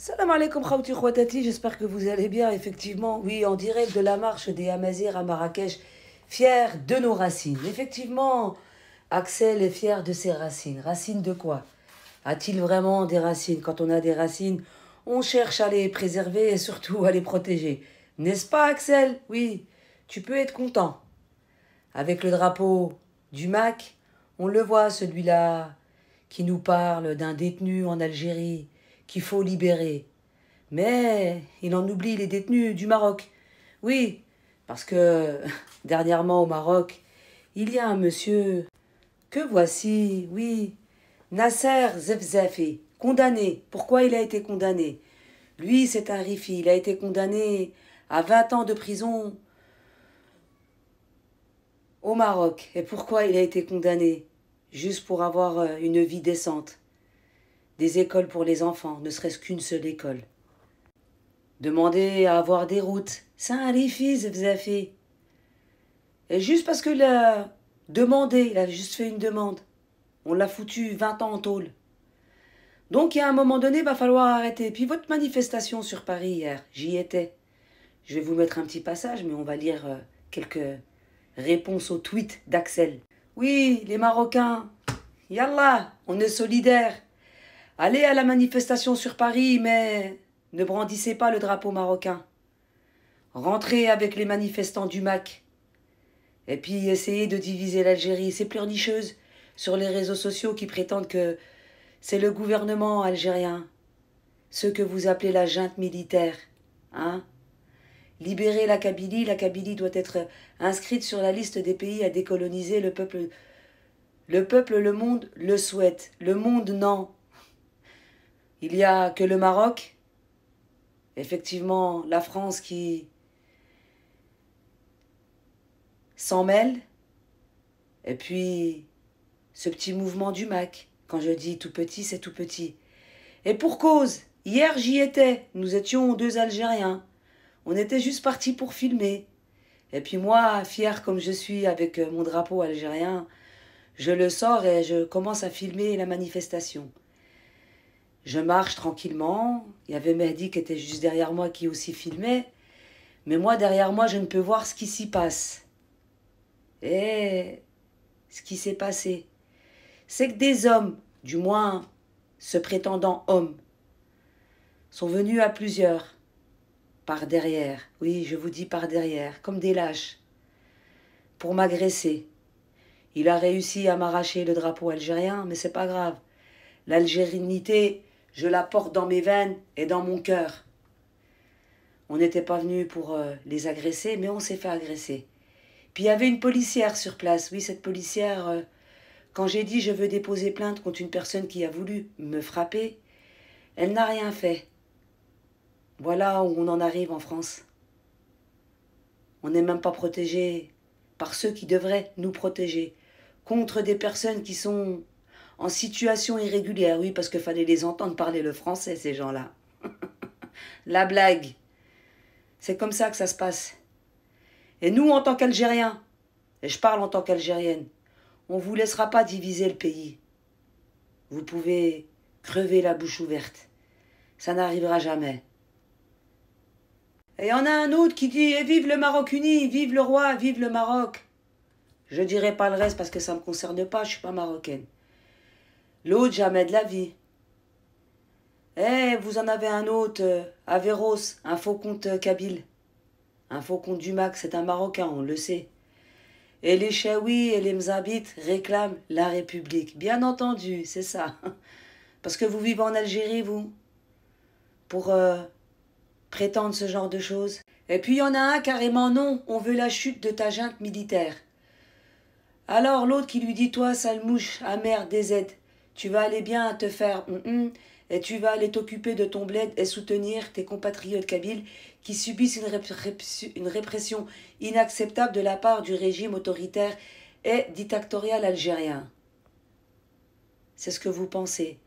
Salam alaikum khawti khwatati, j'espère que vous allez bien, effectivement. Oui, en direct de la marche des Amazirs à Marrakech, fier de nos racines. Effectivement, Axel est fier de ses racines. Racines de quoi? A-t-il vraiment des racines? Quand on a des racines, on cherche à les préserver et surtout à les protéger. N'est-ce pas, Axel? Oui, tu peux être content. Avec le drapeau du MAC, on le voit, celui-là, qui nous parle d'un détenu en Algérie qu'il faut libérer. Mais il en oublie les détenus du Maroc. Oui, parce que dernièrement au Maroc, il y a un monsieur que voici, oui, Nasser Zefzafi, condamné. Pourquoi il a été condamné? Lui, c'est un rifi. Il a été condamné à 20 ans de prison au Maroc. Et pourquoi il a été condamné? Juste pour avoir une vie décente. Des écoles pour les enfants, ne serait-ce qu'une seule école. Demander à avoir des routes. C'est un rifi, Zefzafi. Et juste parce qu'il a demandé, il a juste fait une demande. On l'a foutu 20 ans en tôle. Donc, il y a un moment donné, il va falloir arrêter. Puis votre manifestation sur Paris hier, j'y étais. Je vais vous mettre un petit passage, mais on va lire quelques réponses au tweet d'Axel. Oui, les Marocains, yallah, on est solidaires. Allez à la manifestation sur Paris, mais ne brandissez pas le drapeau marocain. Rentrez avec les manifestants du MAC. Et puis essayez de diviser l'Algérie. Ces pleurnicheuses sur les réseaux sociaux qui prétendent que c'est le gouvernement algérien, ceux que vous appelez la junte militaire. Hein? Libérez la Kabylie doit être inscrite sur la liste des pays à décoloniser. Le monde le souhaite. Le monde, non. Il n'y a que le Maroc, effectivement la France qui s'en mêle, et puis ce petit mouvement du MAC. Quand je dis tout petit, c'est tout petit. Et pour cause, hier j'y étais, nous étions deux Algériens. On était juste partis pour filmer. Et puis moi, fier comme je suis avec mon drapeau algérien, je le sors et je commence à filmer la manifestation. Je marche tranquillement, il y avait Mehdi qui était juste derrière moi qui aussi filmait, mais moi derrière moi je ne peux voir ce qui s'y passe. Et ce qui s'est passé, c'est que des hommes, du moins se prétendant hommes, sont venus à plusieurs, par derrière, oui je vous dis par derrière, comme des lâches, pour m'agresser. Il a réussi à m'arracher le drapeau algérien, mais c'est pas grave. L'algérinité, je la porte dans mes veines et dans mon cœur. On n'était pas venu pour les agresser, mais on s'est fait agresser. Puis il y avait une policière sur place. Oui, cette policière, quand j'ai dit je veux déposer plainte contre une personne qui a voulu me frapper, elle n'a rien fait. Voilà où on en arrive en France. On n'est même pas protégé par ceux qui devraient nous protéger contre des personnes qui sont en situation irrégulière. Oui, parce qu'il fallait les entendre parler le français, ces gens-là. La blague. C'est comme ça que ça se passe. Et nous, en tant qu'Algériens, et je parle en tant qu'Algérienne, on ne vous laissera pas diviser le pays. Vous pouvez crever la bouche ouverte. Ça n'arrivera jamais. Et il y en a un autre qui dit eh, « Vive le Maroc uni, vive le roi, vive le Maroc !» Je ne dirai pas le reste parce que ça ne me concerne pas, je ne suis pas marocaine. L'autre, jamais de la vie. Eh, vous en avez un autre, Averros, un faux compte kabyle. Un faux compte du MAC, c'est un Marocain, on le sait. Et les Chaouis et les Mzabites réclament la République. Bien entendu, c'est ça. Parce que vous vivez en Algérie, vous, pour prétendre ce genre de choses. Et puis il y en a un carrément non, on veut la chute de ta junte militaire. Alors l'autre qui lui dit toi, sale mouche, amère DZ, tu vas aller bien te faire et tu vas aller t'occuper de ton bled et soutenir tes compatriotes kabyles qui subissent une répression inacceptable de la part du régime autoritaire et dictatorial algérien. C'est ce que vous pensez.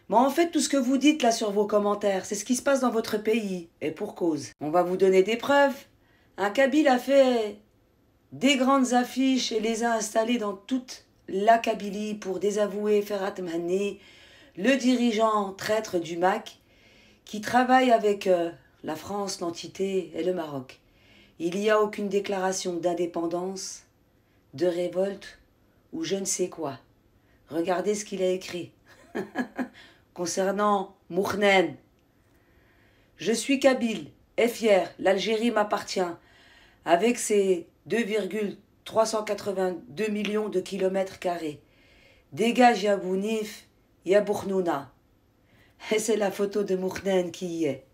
Mais en fait, tout ce que vous dites là sur vos commentaires, c'est ce qui se passe dans votre pays. Et pour cause. On va vous donner des preuves. Un Kabyle a fait des grandes affiches et les a installées dans toute la Kabylie pour désavouer Ferhat Mahani, le dirigeant traître du MAC, qui travaille avec la France, l'entité et le Maroc. Il n'y a aucune déclaration d'indépendance, de révolte ou je ne sais quoi. Regardez ce qu'il a écrit. Concernant Mournen. Je suis kabyle et fier, l'Algérie m'appartient. Avec ses 2,382 millions de kilomètres carrés. Dégage ya Bounif, ya Bournouna. Et c'est la photo de Mournen qui y est.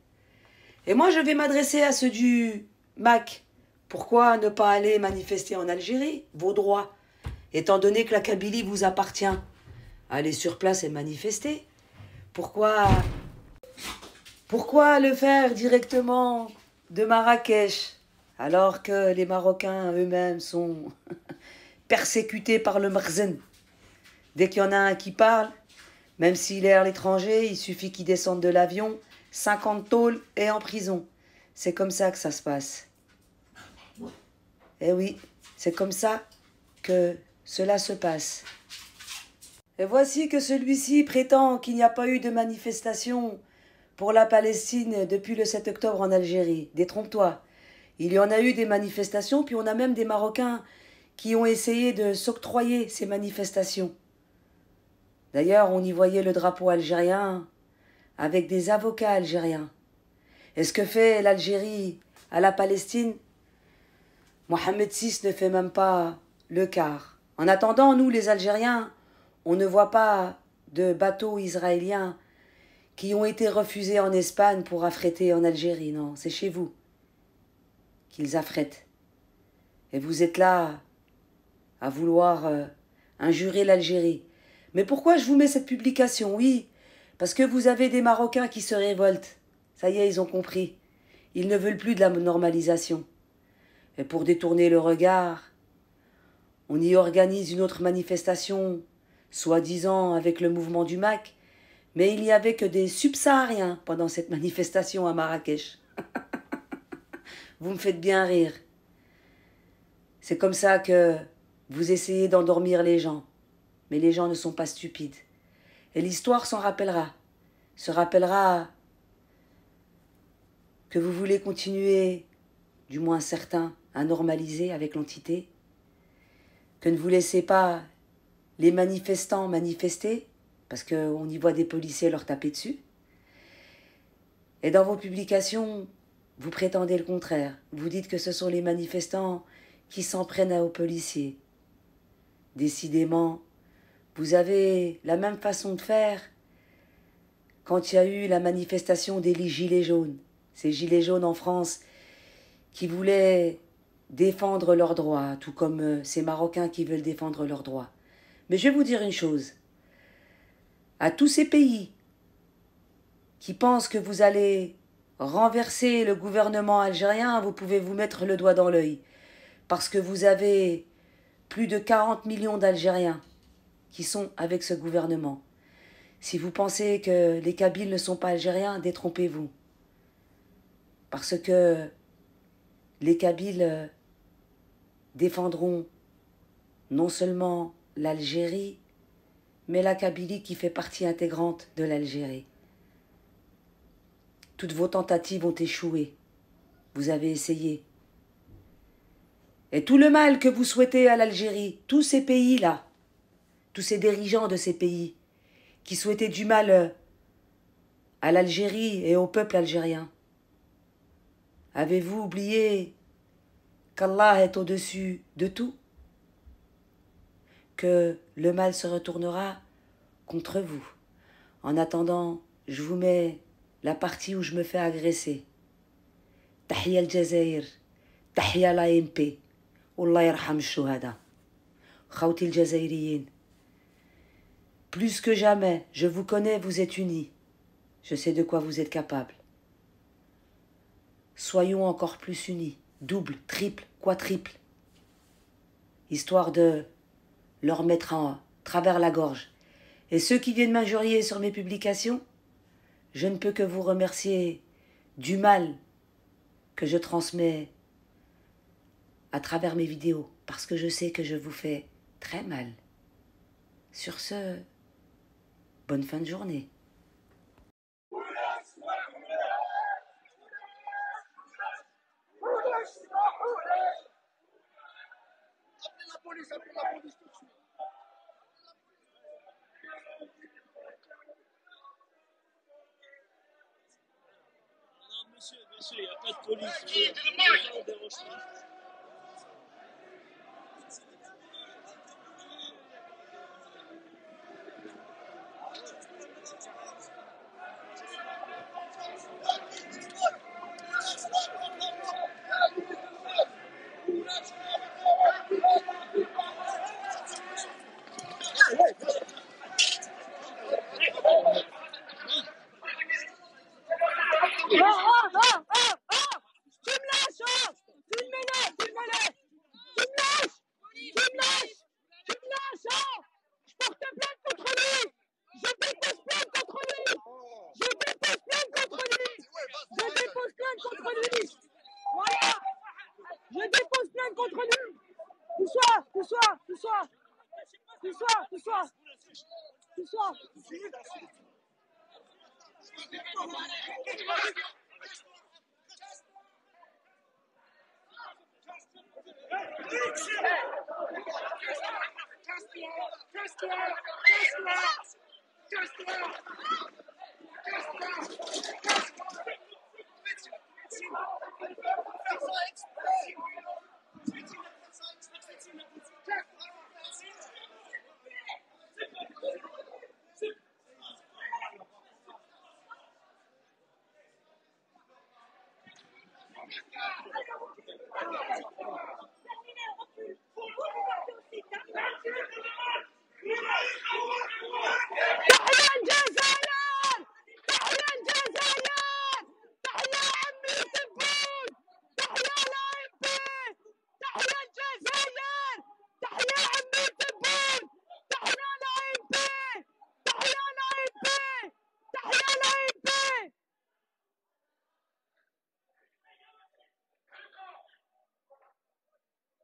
Et moi, je vais m'adresser à ceux du MAC. Pourquoi ne pas aller manifester en Algérie, vos droits, étant donné que la Kabylie vous appartient? Allez sur place et manifester. Pourquoi le faire directement de Marrakech, alors que les Marocains eux-mêmes sont persécutés par le Marzen? Dès qu'il y en a un qui parle, même s'il est à l'étranger, il suffit qu'il descende de l'avion, 50 tôles et en prison. C'est comme ça que ça se passe. Eh oui, c'est comme ça que cela se passe. Et voici que celui-ci prétend qu'il n'y a pas eu de manifestation pour la Palestine depuis le 7 octobre en Algérie. Détrompe-toi. Il y en a eu des manifestations, puis on a même des Marocains qui ont essayé de s'octroyer ces manifestations. D'ailleurs, on y voyait le drapeau algérien avec des avocats algériens. Et ce que fait l'Algérie à la Palestine, Mohamed VI ne fait même pas le quart. En attendant, nous, les Algériens, on ne voit pas de bateaux israéliens qui ont été refusés en Espagne pour affréter en Algérie. Non, c'est chez vous qu'ils affrètent. Et vous êtes là à vouloir injurer l'Algérie. Mais pourquoi je vous mets cette publication? Oui, parce que vous avez des Marocains qui se révoltent. Ça y est, ils ont compris. Ils ne veulent plus de la normalisation. Et pour détourner le regard, on y organise une autre manifestation, soi-disant avec le mouvement du MAC, mais il n'y avait que des subsahariens pendant cette manifestation à Marrakech. Vous me faites bien rire. C'est comme ça que vous essayez d'endormir les gens. Mais les gens ne sont pas stupides. Et l'histoire s'en rappellera. Se rappellera que vous voulez continuer, du moins certains, à normaliser avec l'entité, que ne vous laissez pas les manifestants manifester, parce qu'on y voit des policiers leur taper dessus. Et dans vos publications, vous prétendez le contraire. Vous dites que ce sont les manifestants qui s'en prennent aux policiers. Décidément, vous avez la même façon de faire quand il y a eu la manifestation des gilets jaunes. Ces gilets jaunes en France qui voulaient défendre leurs droits, tout comme ces Marocains qui veulent défendre leurs droits. Mais je vais vous dire une chose. À tous ces pays qui pensent que vous allez renverser le gouvernement algérien, vous pouvez vous mettre le doigt dans l'œil. Parce que vous avez plus de 40 millions d'Algériens qui sont avec ce gouvernement. Si vous pensez que les Kabyles ne sont pas algériens, détrompez-vous. Parce que les Kabyles défendront non seulement l'Algérie, mais la Kabylie qui fait partie intégrante de l'Algérie. Toutes vos tentatives ont échoué. Vous avez essayé. Et tout le mal que vous souhaitez à l'Algérie, tous ces pays-là, tous ces dirigeants de ces pays, qui souhaitaient du mal à l'Algérie et au peuple algérien, avez-vous oublié qu'Allah est au-dessus de tout? Que le mal se retournera contre vous. En attendant, je vous mets la partie où je me fais agresser. Tahia al-Jazair, Tahia l'AMP, Wallah yarham al-shuhada. Khawti al-Jazairiyin. Plus que jamais, je vous connais, vous êtes unis. Je sais de quoi vous êtes capables. Soyons encore plus unis, double, triple, quadruple, histoire de leur mettre en travers la gorge. Et ceux qui viennent m'injurier sur mes publications, je ne peux que vous remercier du mal que je transmets à travers mes vidéos, parce que je sais que je vous fais très mal. Sur ce, bonne fin de journée. Monsieur, il n'y a pas de police. On dérange pas. Tu me lâches, hein! Filmez-le! Tu me lâches! Tu me lâches, hein! Je porte plainte contre lui! Je dépose plainte contre lui! Voilà! Je dépose plainte contre lui! Tout soir!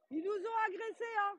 Ils nous ont agressés, hein!